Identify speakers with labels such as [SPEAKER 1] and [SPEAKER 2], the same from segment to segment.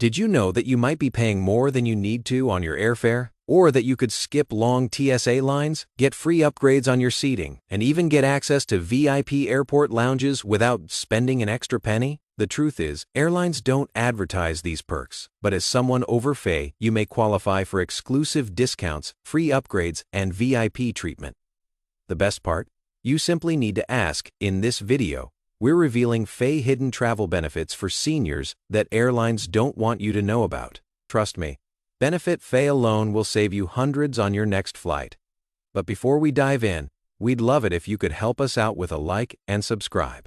[SPEAKER 1] Did you know that you might be paying more than you need to on your airfare? Or that you could skip long TSA lines, get free upgrades on your seating, and even get access to VIP airport lounges without spending an extra penny? The truth is, airlines don't advertise these perks, but as someone overfay, you may qualify for exclusive discounts, free upgrades, and VIP treatment. The best part? You simply need to ask. In this video, we're revealing hidden travel benefits for seniors that airlines don't want you to know about. Trust me, benefit alone will save you hundreds on your next flight. But before we dive in, we'd love it if you could help us out with a like and subscribe.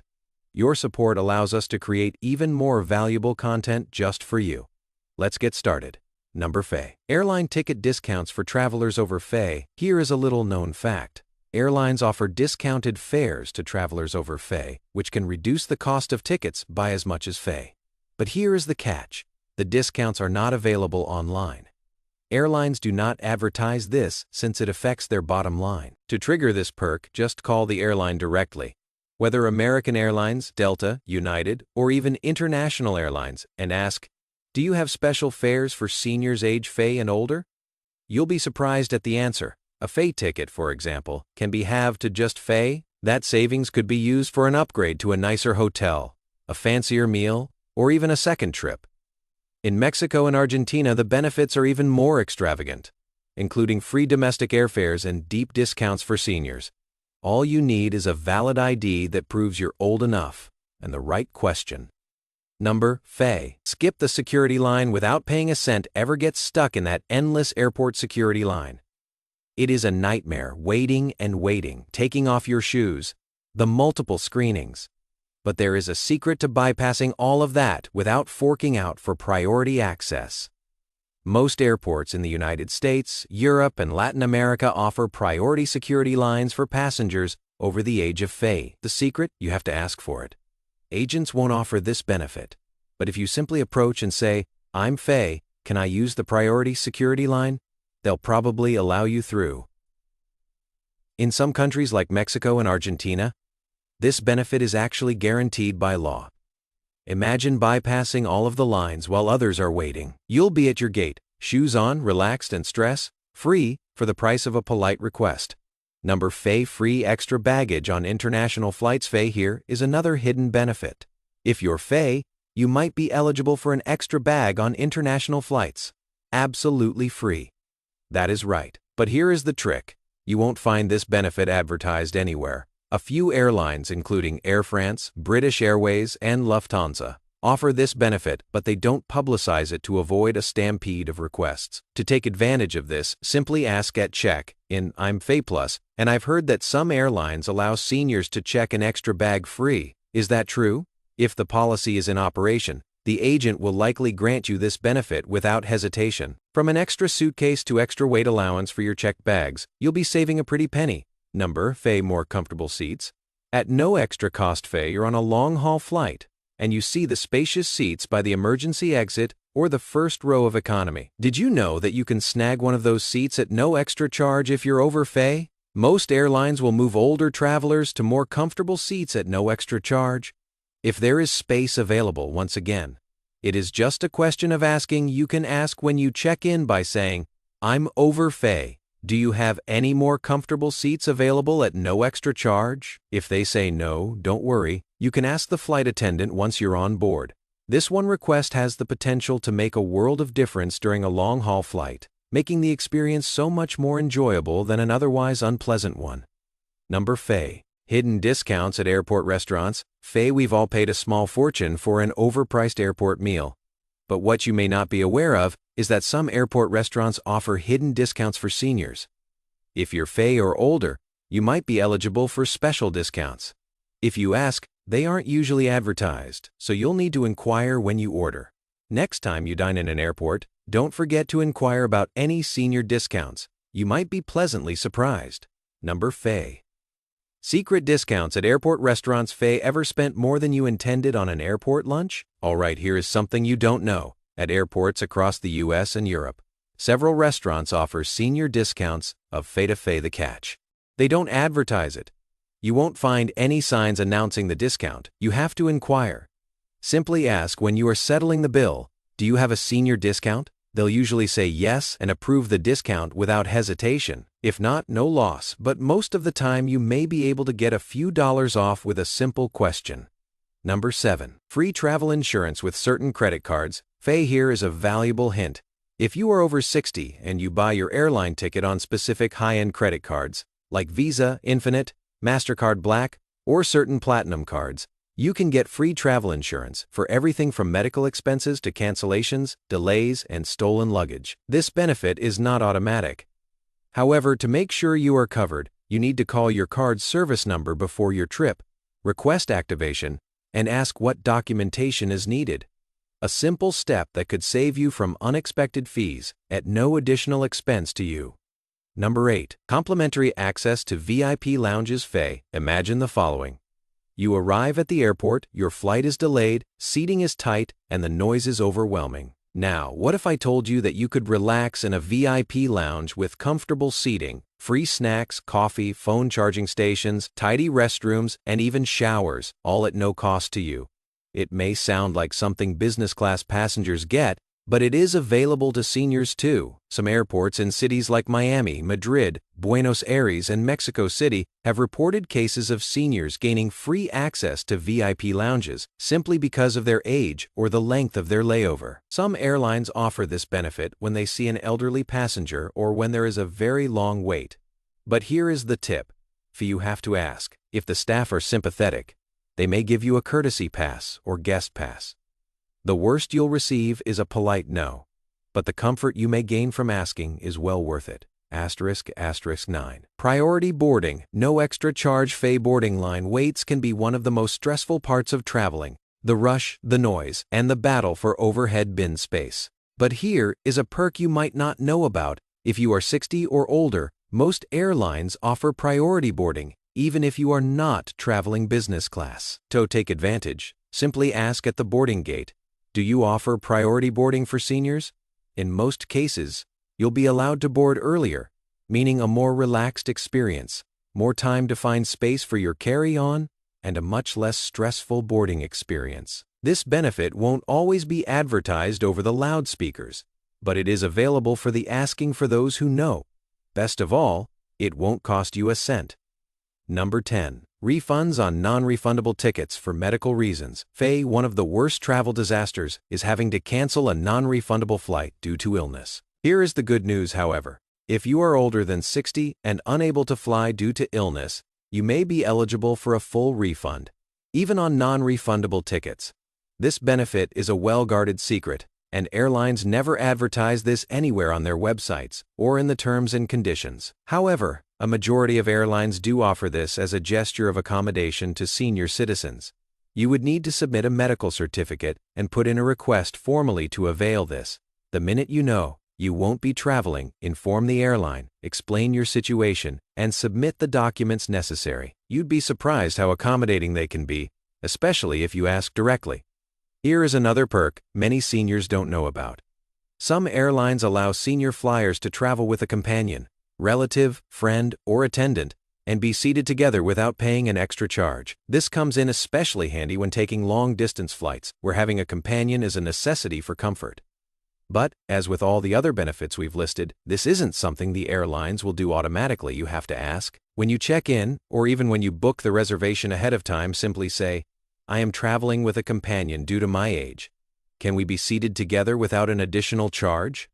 [SPEAKER 1] Your support allows us to create even more valuable content just for you. Let's get started. Number airline ticket discounts for travelers over Here is a little known fact. Airlines offer discounted fares to travelers over which can reduce the cost of tickets by as much as But here is the catch. The discounts are not available online. Airlines do not advertise this since it affects their bottom line. To trigger this perk, just call the airline directly, whether American Airlines, Delta, United, or even international airlines, and ask, "Do you have special fares for seniors age and older?" You'll be surprised at the answer. A ticket, for example, can be halved to just That savings could be used for an upgrade to a nicer hotel, a fancier meal, or even a second trip. In Mexico and Argentina, the benefits are even more extravagant, including free domestic airfares and deep discounts for seniors. All you need is a valid ID that proves you're old enough and the right question. Number skip the security line without paying a cent. Ever get stuck in that endless airport security line? It is a nightmare, waiting and waiting, taking off your shoes, the multiple screenings. But there is a secret to bypassing all of that without forking out for priority access. Most airports in the United States, Europe, and Latin America offer priority security lines for passengers over the age of The secret? You have to ask for it. Agents won't offer this benefit. But if you simply approach and say, "I'm can I use the priority security line?" they'll probably allow you through. In some countries like Mexico and Argentina, this benefit is actually guaranteed by law. Imagine bypassing all of the lines while others are waiting. You'll be at your gate, shoes on, relaxed and stress-free, for the price of a polite request. Number free extra baggage on international flights. Here is another hidden benefit. If you're you might be eligible for an extra bag on international flights. Absolutely free. That is right. But here is the trick. You won't find this benefit advertised anywhere. A few airlines, including Air France, British Airways, and Lufthansa, offer this benefit, but they don't publicize it to avoid a stampede of requests. To take advantage of this, simply ask at check-in, "I'm Plus, and I've heard that some airlines allow seniors to check an extra bag free. Is that true?" If the policy is in operation, the agent will likely grant you this benefit without hesitation. From an extra suitcase to extra weight allowance for your checked bags, you'll be saving a pretty penny. Number more comfortable seats. At no extra cost you're on a long-haul flight, and you see the spacious seats by the emergency exit or the first row of economy. Did you know that you can snag one of those seats at no extra charge if you're over Most airlines will move older travelers to more comfortable seats at no extra charge. If there is space available, once again, it is just a question of asking. You can ask when you check in by saying, "I'm over Do you have any more comfortable seats available at no extra charge?" If they say no, don't worry. You can ask the flight attendant once you're on board. This one request has the potential to make a world of difference during a long-haul flight, making the experience so much more enjoyable than an otherwise unpleasant one. Number hidden discounts at airport restaurants. We've all paid a small fortune for an overpriced airport meal. But what you may not be aware of is that some airport restaurants offer hidden discounts for seniors. If you're or older, you might be eligible for special discounts. If you ask, they aren't usually advertised, so you'll need to inquire when you order. Next time you dine in an airport, don't forget to inquire about any senior discounts. You might be pleasantly surprised. Number secret discounts at airport restaurants. Ever spent more than you intended on an airport lunch? Alright, here is something you don't know. At airports across the US and Europe, several restaurants offer senior discounts of to the catch. They don't advertise it. You won't find any signs announcing the discount. You have to inquire. Simply ask when you are settling the bill, Do you have a senior discount? They'll usually say yes and approve the discount without hesitation. If not, no loss, but most of the time you may be able to get a few dollars off with a simple question. Number 7. Free travel insurance with certain credit cards. Here is a valuable hint. If you are over 60 and you buy your airline ticket on specific high-end credit cards, like Visa, Infinite, MasterCard Black, or certain platinum cards, you can get free travel insurance for everything from medical expenses to cancellations, delays, and stolen luggage. This benefit is not automatic. However, to make sure you are covered, you need to call your card's service number before your trip, request activation, and ask what documentation is needed. A simple step that could save you from unexpected fees at no additional expense to you. Number 8. Complimentary access to VIP lounges. Imagine the following. You arrive at the airport, your flight is delayed, seating is tight, and the noise is overwhelming. Now, what if I told you that you could relax in a VIP lounge with comfortable seating, free snacks, coffee, phone charging stations, tidy restrooms, and even showers, all at no cost to you? It may sound like something business class passengers get, but it is available to seniors too. Some airports in cities like Miami, Madrid, Buenos Aires, and Mexico City have reported cases of seniors gaining free access to VIP lounges simply because of their age or the length of their layover. Some airlines offer this benefit when they see an elderly passenger or when there is a very long wait. But here is the tip. You have to ask. If the staff are sympathetic, they may give you a courtesy pass or guest pass. The worst you'll receive is a polite no, but the comfort you may gain from asking is well worth it. ****9. Priority boarding. No extra charge. Boarding line waits can be one of the most stressful parts of traveling. The rush, the noise, and the battle for overhead bin space. But here is a perk you might not know about. If you are 60 or older, most airlines offer priority boarding, even if you are not traveling business class. To take advantage, simply ask at the boarding gate, do you offer priority boarding for seniors? In most cases, you'll be allowed to board earlier, meaning a more relaxed experience, more time to find space for your carry-on, and a much less stressful boarding experience. This benefit won't always be advertised over the loudspeakers, but it is available for the asking for those who know. Best of all, it won't cost you a cent. Number 10. Refunds on non-refundable tickets for medical reasons. One of the worst travel disasters is having to cancel a non-refundable flight due to illness. Here is the good news, however. If you are older than 60 and unable to fly due to illness, you may be eligible for a full refund, even on non-refundable tickets. This benefit is a well-guarded secret, and airlines never advertise this anywhere on their websites or in the terms and conditions. However, a majority of airlines do offer this as a gesture of accommodation to senior citizens. You would need to submit a medical certificate and put in a request formally to avail this. The minute you know you won't be traveling, inform the airline, explain your situation, and submit the documents necessary. You'd be surprised how accommodating they can be, especially if you ask directly. Here is another perk many seniors don't know about. Some airlines allow senior flyers to travel with a companion, relative, friend, or attendant, and be seated together without paying an extra charge. This comes in especially handy when taking long-distance flights, where having a companion is a necessity for comfort. But, as with all the other benefits we've listed, this isn't something the airlines will do automatically. You have to ask. When you check in, or even when you book the reservation ahead of time, simply say, I am traveling with a companion due to my age. Can we be seated together without an additional charge?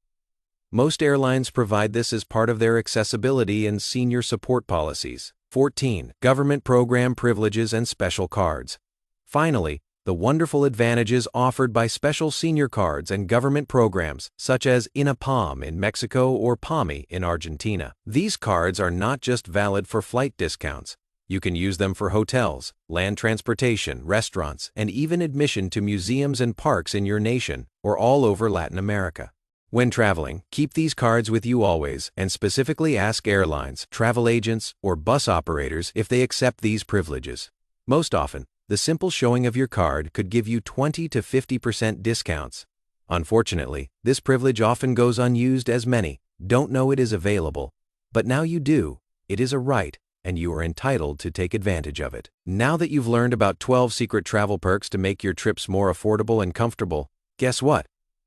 [SPEAKER 1] Most airlines provide this as part of their accessibility and senior support policies. 14. Government program privileges and special cards. Finally, the wonderful advantages offered by special senior cards and government programs, such as INAPAM in Mexico or PAMI in Argentina. These cards are not just valid for flight discounts. You can use them for hotels, land transportation, restaurants, and even admission to museums and parks in your nation or all over Latin America. When traveling, keep these cards with you always and specifically ask airlines, travel agents, or bus operators if they accept these privileges. Most often, the simple showing of your card could give you 20 to 50% discounts. Unfortunately, this privilege often goes unused as many don't know it is available. But now you do. It is a right, and you are entitled to take advantage of it. Now that you've learned about 12 secret travel perks to make your trips more affordable and comfortable, guess what?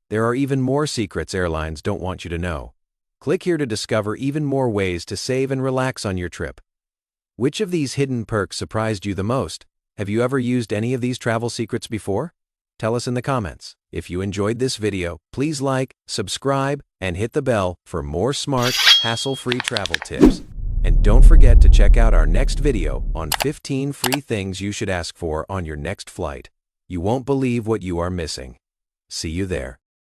[SPEAKER 1] There are even more secrets airlines don't want you to know. Click here to discover even more ways to save and relax on your trip. Which of these hidden perks surprised you the most? Have you ever used any of these travel secrets before? Tell us in the comments. If you enjoyed this video, please like, subscribe, and hit the bell for more smart, hassle-free travel tips. And don't forget to check out our next video on 15 free things you should ask for on your next flight. You won't believe what you are missing. See you there.